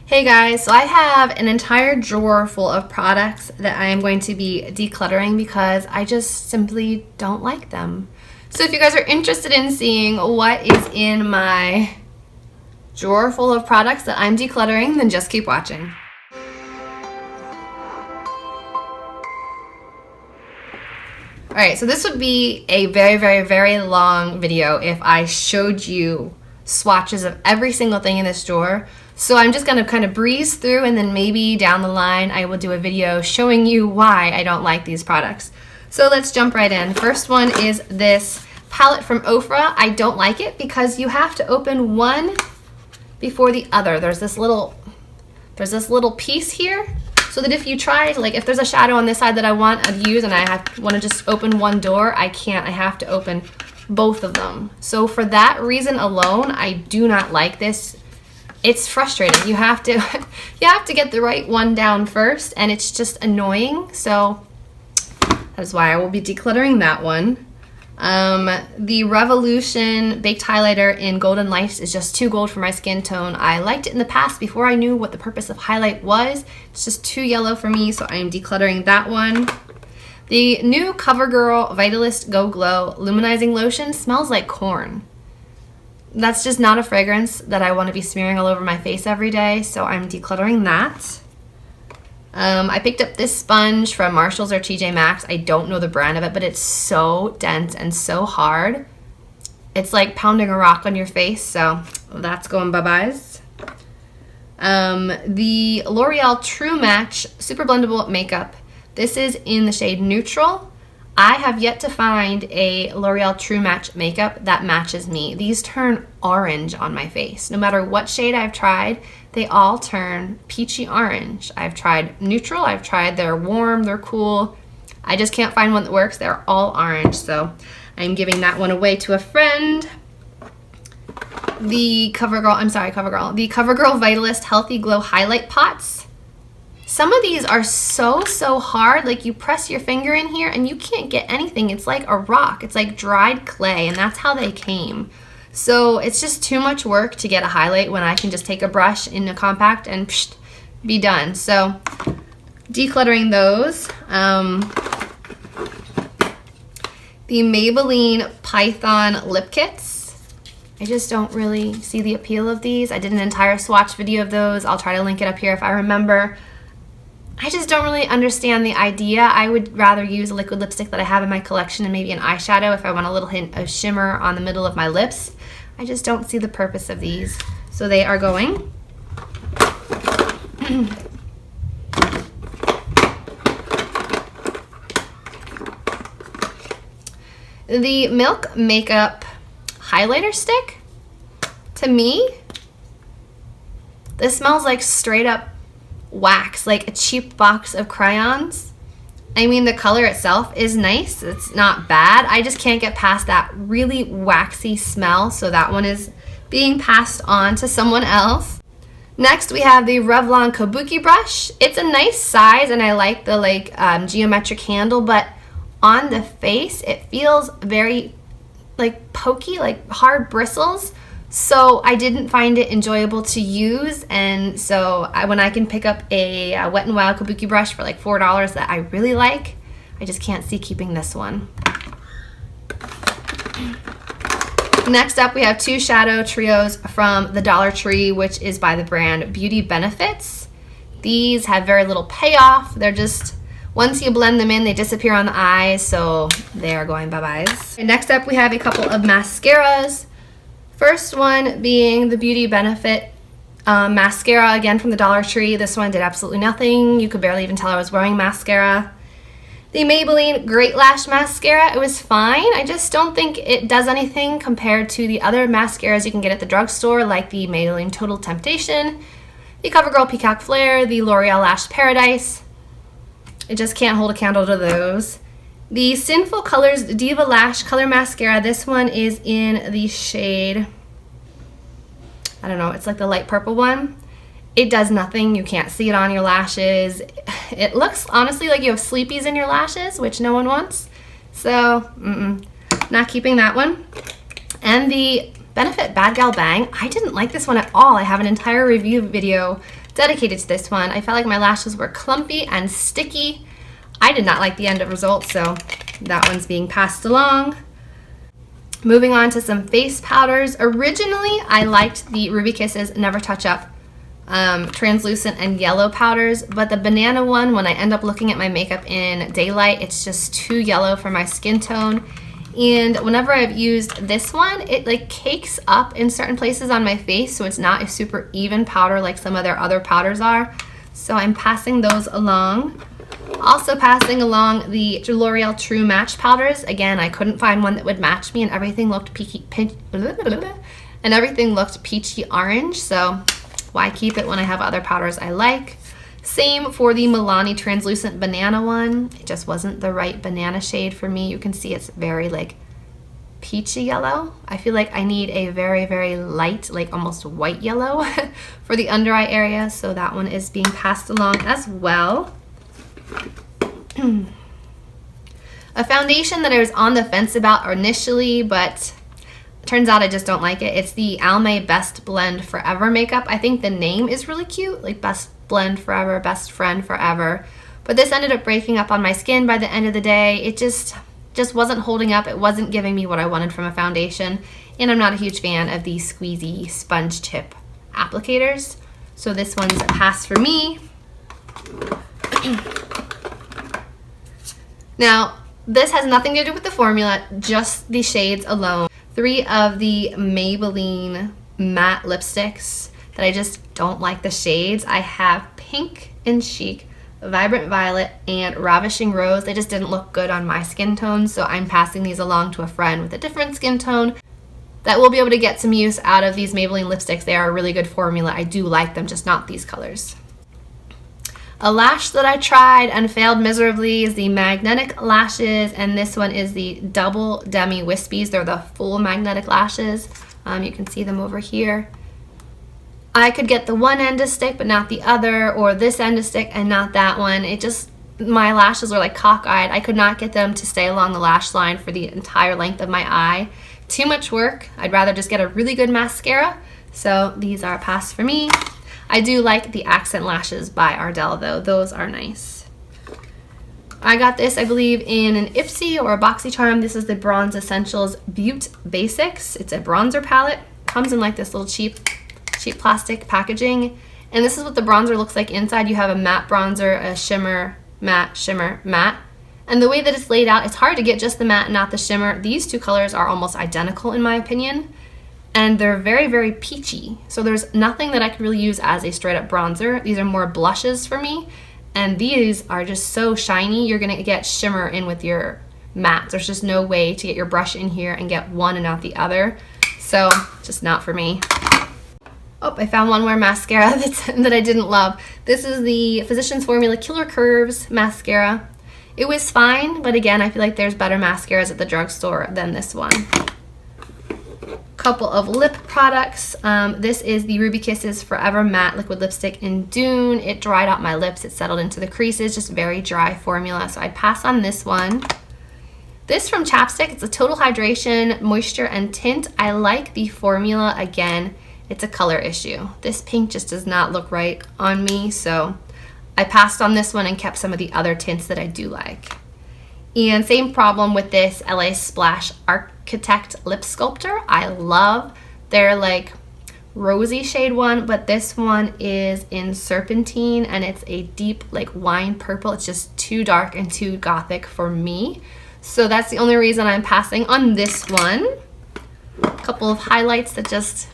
Hey guys, so I have an entire drawer full of products that I am going to be decluttering because I just simply don't like them. So if you guys are interested in seeing what is in my drawer full of products that I'm decluttering, then just keep watching. Alright, so this would be a very long video if I showed you swatches of every single thing in this drawer. So I'm just going to kind of breeze through, and then maybe down the line I will do a video showing you why I don't like these products. So let's jump right in. First one is this palette from Ofra. I don't like it because you have to open one before the other. There's this little piece here, so that if you try, like if there's a shadow on this side that I want to use and I want to just open one door, I can't. I have to open both of them. So for that reason alone, I do not like this. It's frustrating. You have to get the right one down first, and it's just annoying. So that's why I will be decluttering that one. The Revolution Baked Highlighter in Golden Lights is just too gold for my skin tone. I liked it in the past before I knew what the purpose of highlight was. It's just too yellow for me, so I am decluttering that one. The new Covergirl Vitalist Go Glow Luminizing Lotion smells like corn. That's just not a fragrance that I want to be smearing all over my face every day, so I'm decluttering that. I picked up this sponge from Marshalls or TJ Maxx. I don't know the brand of it, but it's so dense and so hard. It's like pounding a rock on your face, so that's going bye-byes. The L'Oreal True Match Super Blendable Makeup. This is in the shade Neutral. I have yet to find a L'Oreal True Match makeup that matches me. These turn orange on my face. No matter what shade I've tried, they all turn peachy orange. I've tried neutral, I've tried they're warm, they're cool. I just can't find one that works. They're all orange, so I'm giving that one away to a friend. The CoverGirl. The CoverGirl Vitalist Healthy Glow Highlight Pots. Some of these are so hard, like you press your finger in here and you can't get anything. It's like a rock. It's like dried clay, and that's how they came. So it's just too much work to get a highlight when I can just take a brush in a compact and psh, be done. So decluttering those. The Maybelline Python Lip Kits. I just don't really see the appeal of these. I did an entire swatch video of those. I'll try to link it up here if I remember. I just don't really understand the idea. I would rather use a liquid lipstick that I have in my collection and maybe an eyeshadow if I want a little hint of shimmer on the middle of my lips. I just don't see the purpose of these. So they are going. The Milk Makeup Highlighter Stick. To me, this smells like straight up wax, like a cheap box of crayons. I mean, the color itself is nice. It's not bad. I just can't get past that really waxy smell, so that one is being passed on to someone else. Next, we have the Revlon Kabuki brush. It's a nice size, and I like the geometric handle, but on the face, it feels very like pokey, like hard bristles. So I didn't find it enjoyable to use, and so when I can pick up a Wet n Wild Kabuki brush for like $4 that I really like, I just can't see keeping this one. Next up, we have two shadow trios from the Dollar Tree, which is by the brand Beauty Benefits. These have very little payoff. They're just, once you blend them in, they disappear on the eyes, so they are going bye-byes. Next up, we have a couple of mascaras. First one being the Beauty Benefit mascara, again from the Dollar Tree. This one did absolutely nothing. You could barely even tell I was wearing mascara. The Maybelline Great Lash Mascara, it was fine. I just don't think it does anything compared to the other mascaras you can get at the drugstore, like the Maybelline Total Temptation, the CoverGirl Peacock Flare, the L'Oreal Lash Paradise. It just can't hold a candle to those. The Sinful Colors Diva Lash Color Mascara. This one is in the shade, I don't know, it's like the light purple one. It does nothing. You can't see it on your lashes. It looks honestly like you have sleepies in your lashes, which no one wants. So, not keeping that one. And the Benefit Bad Gal Bang. I didn't like this one at all. I have an entire review video dedicated to this one. I felt like my lashes were clumpy and sticky. I did not like the end result, so that one's being passed along. Moving on to some face powders. Originally, I liked the Ruby Kisses Never Touch Up translucent and yellow powders, but the banana one, when I end up looking at my makeup in daylight, it's just too yellow for my skin tone. And whenever I've used this one, it like cakes up in certain places on my face, so it's not a super even powder like some of their other powders are. So I'm passing those along. Also passing along the L'Oreal True Match powders. Again, I couldn't find one that would match me, and everything looked peachy orange, so why keep it when I have other powders I like? Same for the Milani translucent banana one. It just wasn't the right banana shade for me. You can see it's very like peachy yellow. I feel like I need a very, very light, like almost white yellow for the under eye area, so that one is being passed along as well. A foundation that I was on the fence about initially, but turns out I just don't like it. It's the Almay Best Blend Forever makeup. I think the name is really cute, like Best Blend Forever, Best Friend Forever. But this ended up breaking up on my skin by the end of the day. It just wasn't holding up. It wasn't giving me what I wanted from a foundation. And I'm not a huge fan of the squeezy sponge tip applicators. So this one's a pass for me. Now, this has nothing to do with the formula, just the shades alone. 3 of the Maybelline matte lipsticks that I just don't like the shades. I have Pink and Chic, Vibrant Violet, and Ravishing Rose. They just didn't look good on my skin tone, so I'm passing these along to a friend with a different skin tone that will be able to get some use out of these Maybelline lipsticks. They are a really good formula. I do like them, just not these colors. A lash that I tried and failed miserably is the Magnetic Lashes, and this one is the Double Demi Wispies. They're the full magnetic lashes. You can see them over here. I could get the one end to stick but not the other, or this end to stick and not that one. It just, my lashes were like cockeyed. I could not get them to stay along the lash line for the entire length of my eye. Too much work. I'd rather just get a really good mascara. So these are a pass for me. I do like the Accent Lashes by Ardell though. Those are nice. I got this, I believe, in an Ipsy or a BoxyCharm. This is the Bronze Essentials Butte Basics. It's a bronzer palette. Comes in like this little cheap plastic packaging. And this is what the bronzer looks like inside. You have a matte bronzer, a shimmer, matte, shimmer, matte. And the way that it's laid out, it's hard to get just the matte and not the shimmer. These two colors are almost identical in my opinion. And they're very, very peachy. So there's nothing that I could really use as a straight up bronzer. These are more blushes for me. And these are just so shiny, you're gonna get shimmer in with your mattes. There's just no way to get your brush in here and get one and not the other. So just not for me. Oh, I found one more mascara that I didn't love. This is the Physicians Formula Killer Curves mascara. It was fine, but again, I feel like there's better mascaras at the drugstore than this one. Couple of lip products. This is the Ruby Kisses Forever Matte Liquid Lipstick in Dune. It dried out my lips. It settled into the creases. Just very dry formula, so I'd pass on this one. This from Chapstick. It's a Total Hydration, Moisture, and Tint. I like the formula. Again, it's a color issue. This pink just does not look right on me, so I passed on this one and kept some of the other tints that I do like. And same problem with this LA Splash Architect Lip Sculptor. I love their like rosy shade one, but this one is in Serpentine and it's a deep like wine purple. It's just too dark and too gothic for me. So that's the only reason I'm passing on this one. A couple of highlights that just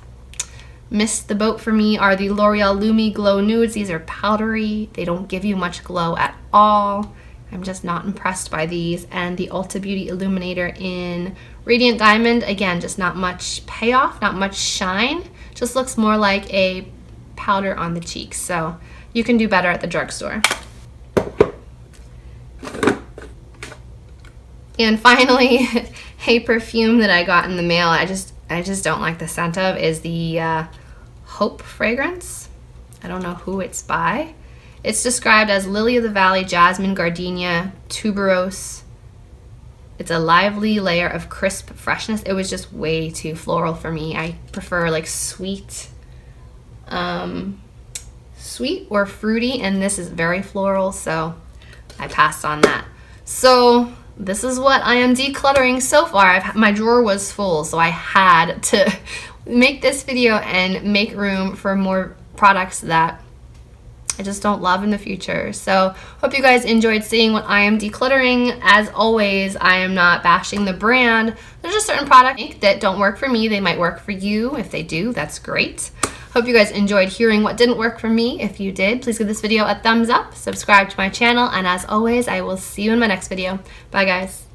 missed the boat for me are the L'Oreal Lumi Glow Nudes. These are powdery. They don't give you much glow at all. I'm just not impressed by these. And the Ulta Beauty Illuminator in Radiant Diamond. Again, just not much payoff, not much shine. Just looks more like a powder on the cheeks. So you can do better at the drugstore. And finally, a perfume that I got in the mail, I just don't like the scent of, is the Hope fragrance. I don't know who it's by. It's described as Lily of the Valley, Jasmine, Gardenia, Tuberose, It's a lively layer of crisp freshness. It was just way too floral for me. I prefer like sweet or fruity, and this is very floral, so I passed on that. So this is what I am decluttering so far. My drawer was full, so I had to make this video and make room for more products that I just don't love in the future. So hope you guys enjoyed seeing what I am decluttering. As always, I am not bashing the brand. There's just certain products that don't work for me. They might work for you. If they do, that's great. Hope you guys enjoyed hearing what didn't work for me. If you did, please give this video a thumbs up, subscribe to my channel, and as always, I will see you in my next video. Bye guys.